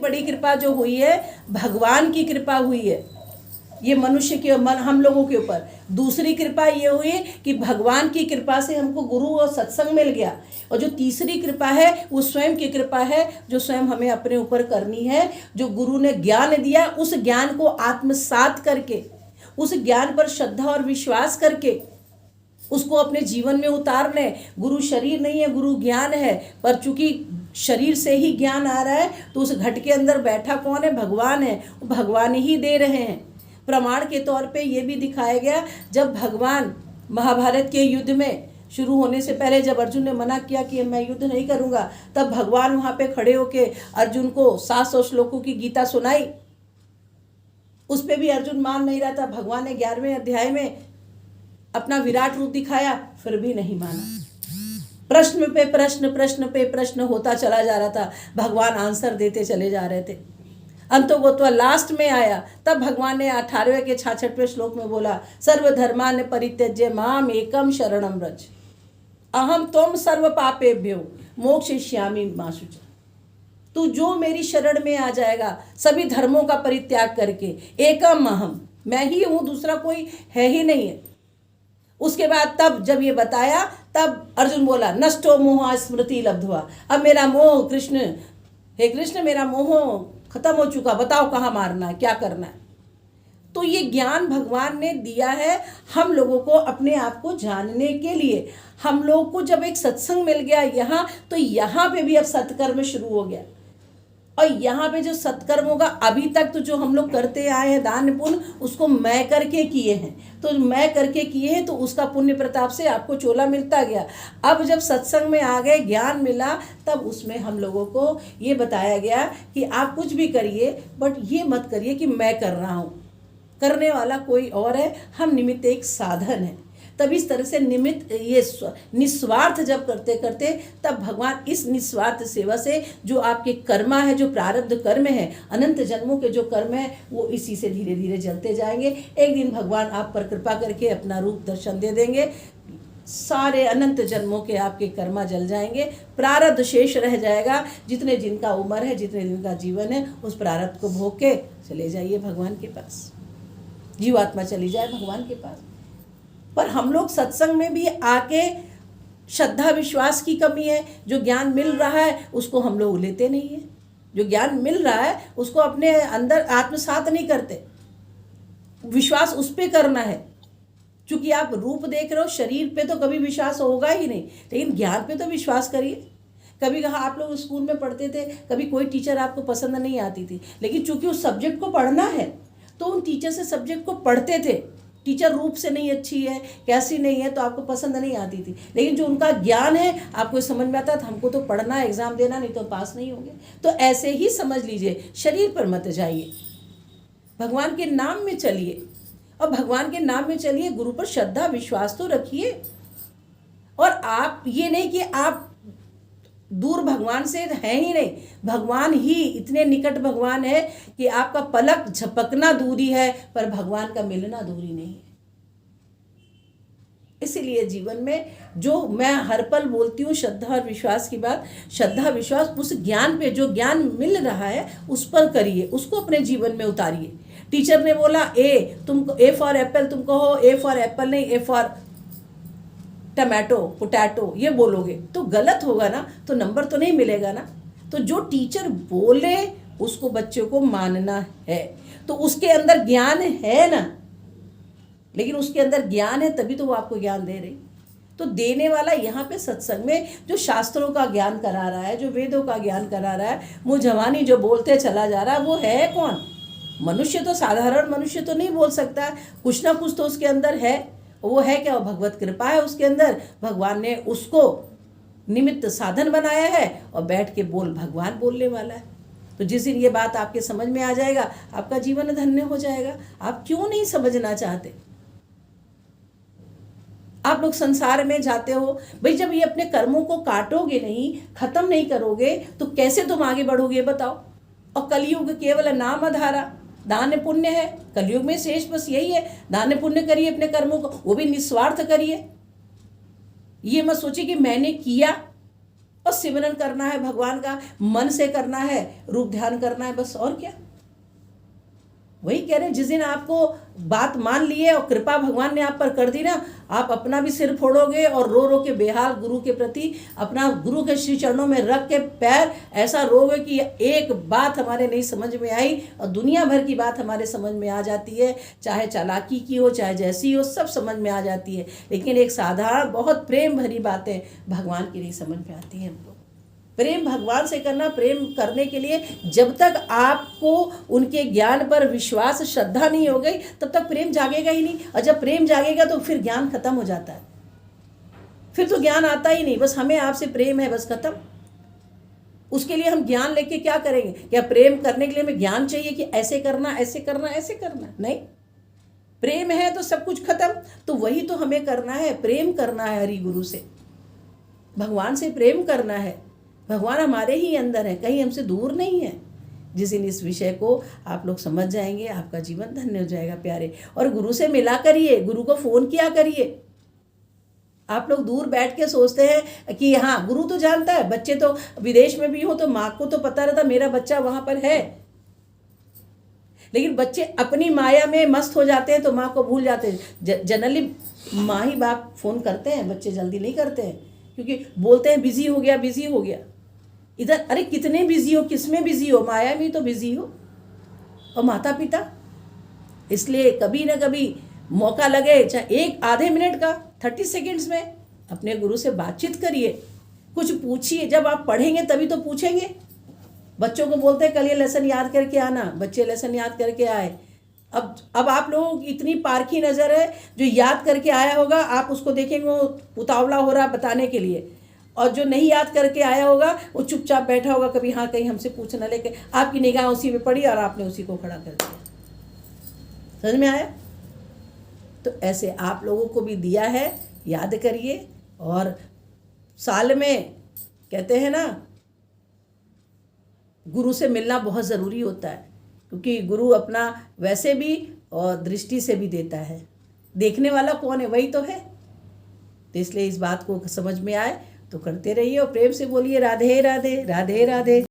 बड़ी कृपा जो हुई है भगवान की कृपा हुई है ये मनुष्य के हम लोगों के ऊपर। दूसरी कृपा ये हुई कि भगवान की कृपा से हमको गुरु और सत्संग मिल गया। और जो तीसरी कृपा है वो स्वयं की कृपा है जो स्वयं हमें अपने ऊपर करनी है। जो गुरु ने ज्ञान दिया उस ज्ञान को आत्मसात करके, उस ज्ञान पर श्रद्धा और विश्वास करके उसको अपने जीवन में उतार लें। गुरु शरीर नहीं है, गुरु ज्ञान है। पर चूंकि शरीर से ही ज्ञान आ रहा है तो उस घट के अंदर बैठा कौन है? भगवान है। वो भगवान ही दे रहे हैं। प्रमाण के तौर पे ये भी दिखाया गया, जब भगवान महाभारत के युद्ध में शुरू होने से पहले जब अर्जुन ने मना किया कि मैं युद्ध नहीं करूंगा, तब भगवान वहां पे खड़े होके अर्जुन को 700 श्लोकों की गीता सुनाई। उस पे भी अर्जुन मान नहीं रहा था। भगवान ने 11वें अध्याय में अपना विराट रूप दिखाया, फिर भी नहीं माना। प्रश्न पे प्रश्न, प्रश्न पे प्रश्न होता चला जा रहा था। भगवान आंसर देते चले जा रहे थे। अंतोगत्वा लास्ट में आया, तब भगवान ने 18वें के 66वें श्लोक में बोला, सर्वधर्मान् परित्यज्य माम एकम शरणम व्रज अहम त्वं सर्व पापेभ्यो मोक्षयिष्यामि मा शुचः। तू जो मेरी शरण में आ जाएगा सभी धर्मों का परित्याग करके, एकम अहम, मैं ही हूँ, दूसरा कोई है ही नहीं है। उसके बाद तब जब ये बताया तब अर्जुन बोला, नष्टो मोह स्मृति लब्ध्वा। अब मेरा मोह कृष्ण, हे कृष्ण मेरा मोह खत्म हो चुका, बताओ कहाँ मारना है, क्या करना है। तो ये ज्ञान भगवान ने दिया है हम लोगों को अपने आप को जानने के लिए। हम लोग को जब एक सत्संग मिल गया यहाँ, तो यहाँ पे भी अब सत्कर्म शुरू हो गया। और यहाँ पे जो सत्कर्म होगा, अभी तक तो जो हम लोग करते आए हैं दान पुण्य, उसको मैं करके किए हैं। तो मैं करके किए हैं तो उसका पुण्य प्रताप से आपको चोला मिलता गया। अब जब सत्संग में आ गए, ज्ञान मिला, तब उसमें हम लोगों को ये बताया गया कि आप कुछ भी करिए बट ये मत करिए कि मैं कर रहा हूँ, करने वाला कोई और है, हम निमित्त एक साधन है। तब इस तरह से निमित्त ये निस्वार्थ जब करते करते, तब भगवान इस निस्वार्थ सेवा से जो आपके कर्मा है, जो प्रारब्ध कर्म है, अनंत जन्मों के जो कर्म है, वो इसी से धीरे धीरे जलते जाएंगे। एक दिन भगवान आप पर कृपा करके अपना रूप दर्शन दे देंगे, सारे अनंत जन्मों के आपके कर्मा जल जाएंगे, प्रारब्ध शेष रह जाएगा। जितने जिनका उम्र है, जितने जिनका जीवन है, उस प्रारब्ध को भोग के चले जाइए भगवान के पास, जीवात्मा चली जाए भगवान के पास। पर हम लोग सत्संग में भी आके श्रद्धा विश्वास की कमी है। जो ज्ञान मिल रहा है उसको हम लोग लेते नहीं है, जो ज्ञान मिल रहा है उसको अपने अंदर आत्मसात नहीं करते। विश्वास उस पे करना है। क्योंकि आप रूप देख रहे हो, शरीर पे तो कभी विश्वास होगा ही नहीं, लेकिन ज्ञान पे तो विश्वास करिए। कभी कहा आप लोग स्कूल में पढ़ते थे, कभी कोई टीचर आपको पसंद नहीं आती थी, लेकिन चूंकि उस सब्जेक्ट को पढ़ना है तो उन टीचर से सब्जेक्ट को पढ़ते थे। टीचर रूप से नहीं अच्छी है, कैसी नहीं है, तो आपको पसंद नहीं आती थी, लेकिन जो उनका ज्ञान है आपको समझ में आता था, हमको तो पढ़ना है, एग्जाम देना, नहीं तो पास नहीं होंगे। तो ऐसे ही समझ लीजिए, शरीर पर मत जाइए, भगवान के नाम में चलिए। और भगवान के नाम में चलिए, गुरु पर श्रद्धा विश्वास तो रखिए। और आप ये नहीं कि आप दूर भगवान से हैं ही नहीं, भगवान ही इतने निकट भगवान है कि आपका पलक झपकना दूरी है, पर भगवान का मिलना दूरी नहीं है। इसीलिए जीवन में जो मैं हर पल बोलती हूँ श्रद्धा और विश्वास की बात, श्रद्धा विश्वास उस ज्ञान पे, जो ज्ञान मिल रहा है उस पर करिए, उसको अपने जीवन में उतारिए। टीचर ने बोला तुमको ए फॉर एप्पल, तुम कहो ए फॉर एप्पल नहीं, ए फॉर टमाटो, पोटैटो, ये बोलोगे तो गलत होगा ना, तो नंबर तो नहीं मिलेगा ना। तो जो टीचर बोले उसको बच्चों को मानना है। तो उसके अंदर ज्ञान है ना, लेकिन उसके अंदर ज्ञान है तभी तो वो आपको ज्ञान दे रही। तो देने वाला यहाँ पे सत्संग में जो शास्त्रों का ज्ञान करा रहा है, जो वेदों का ज्ञान करा रहा है, मुँह जवानी जो बोलते चला जा रहा है, वो है कौन? मनुष्य तो, साधारण मनुष्य तो नहीं बोल सकता, कुछ ना कुछ तो उसके अंदर है। वो है क्या? वो भगवत कृपा है उसके अंदर। भगवान ने उसको निमित्त साधन बनाया है और बैठ के भगवान बोलने वाला है। तो जिस दिन ये बात आपके समझ में आ जाएगा, आपका जीवन धन्य हो जाएगा। आप क्यों नहीं समझना चाहते? आप लोग संसार में जाते हो भाई, जब ये अपने कर्मों को काटोगे नहीं, खत्म नहीं करोगे, तो कैसे तुम आगे बढ़ोगे बताओ? और कलयुग केवल नाम आधारा, दान पुण्य है। कलयुग में शेष बस यही है, दान पुण्य करिए, अपने कर्मों को वो भी निस्वार्थ करिए। ये मत सोचिए कि मैंने किया और सिमरन करना है भगवान का, मन से करना है, रूप ध्यान करना है, बस। और क्या। वही कह रहे हैं, जिस दिन आपको बात मान ली है और कृपा भगवान ने आप पर कर दी ना, आप अपना भी सिर फोड़ोगे और रो रो के बेहाल गुरु के प्रति अपना गुरु के श्री चरणों में रख के पैर ऐसा रोगे कि एक बात हमारे नहीं समझ में आई और दुनिया भर की बात हमारे समझ में आ जाती है, चाहे चालाकी की हो, चाहे जैसी हो, सब समझ में आ जाती है। लेकिन एक साधारण बहुत प्रेम भरी बातें भगवान की नहीं समझ में आती हैं हमको। प्रेम भगवान से करना, प्रेम करने के लिए जब तक आपको उनके ज्ञान पर विश्वास श्रद्धा नहीं हो गई तब तक प्रेम जागेगा ही नहीं। और जब प्रेम जागेगा तो फिर ज्ञान खत्म हो जाता है, फिर तो ज्ञान आता ही नहीं। बस हमें आपसे प्रेम है, बस खत्म। उसके लिए हम ज्ञान लेके क्या करेंगे? क्या प्रेम करने के लिए हमें ज्ञान चाहिए कि ऐसे करना, ऐसे करना, ऐसे करना? नहीं, प्रेम है तो सब कुछ खत्म। तो वही तो हमें करना है, प्रेम करना है हरि गुरु से, भगवान से प्रेम करना है। भगवान हमारे ही अंदर है, कहीं हमसे दूर नहीं है। जिस दिन इस विषय को आप लोग समझ जाएंगे, आपका जीवन धन्य हो जाएगा प्यारे। और गुरु से मिला करिए, गुरु को फ़ोन किया करिए। आप लोग दूर बैठ के सोचते हैं कि हाँ गुरु तो जानता है, बच्चे तो विदेश में भी हो तो माँ को तो पता रहता मेरा बच्चा वहाँ पर है। लेकिन बच्चे अपनी माया में मस्त हो जाते हैं तो माँ को भूल जाते हैं। जनरली माँ ही बाप फ़ोन करते हैं, बच्चे जल्दी नहीं करते हैं, क्योंकि बोलते हैं बिजी हो गया, बिजी हो गया। इधर अरे कितने बिजी हो, किसमें बिजी हो? माया में तो बिजी हो। और माता पिता, इसलिए कभी ना कभी मौका लगे, चाहे एक आधे मिनट का 30 सेकेंड्स में अपने गुरु से बातचीत करिए, कुछ पूछिए। जब आप पढ़ेंगे तभी तो पूछेंगे। बच्चों को बोलते हैं कल ये लेसन याद करके आना, बच्चे लेसन याद करके आए। अब आप लोगों की इतनी पारखी नज़र है, जो याद करके आया होगा आप उसको देखेंगे वो उतावला हो रहा बताने के लिए, और जो नहीं याद करके आया होगा वो चुपचाप बैठा होगा, कभी हाँ कहीं हमसे पूछना, लेके आपकी निगाह उसी में पड़ी और आपने उसी को खड़ा कर दिया। समझ में आया? तो ऐसे आप लोगों को भी दिया है, याद करिए। और साल में कहते हैं ना, गुरु से मिलना बहुत ज़रूरी होता है, क्योंकि गुरु अपना वैसे भी और दृष्टि से भी देता है। देखने वाला कौन है? वही तो है। तो इसलिए इस बात को समझ में आए तो करते रहिए और प्रेम से बोलिए राधे राधे, राधे राधे।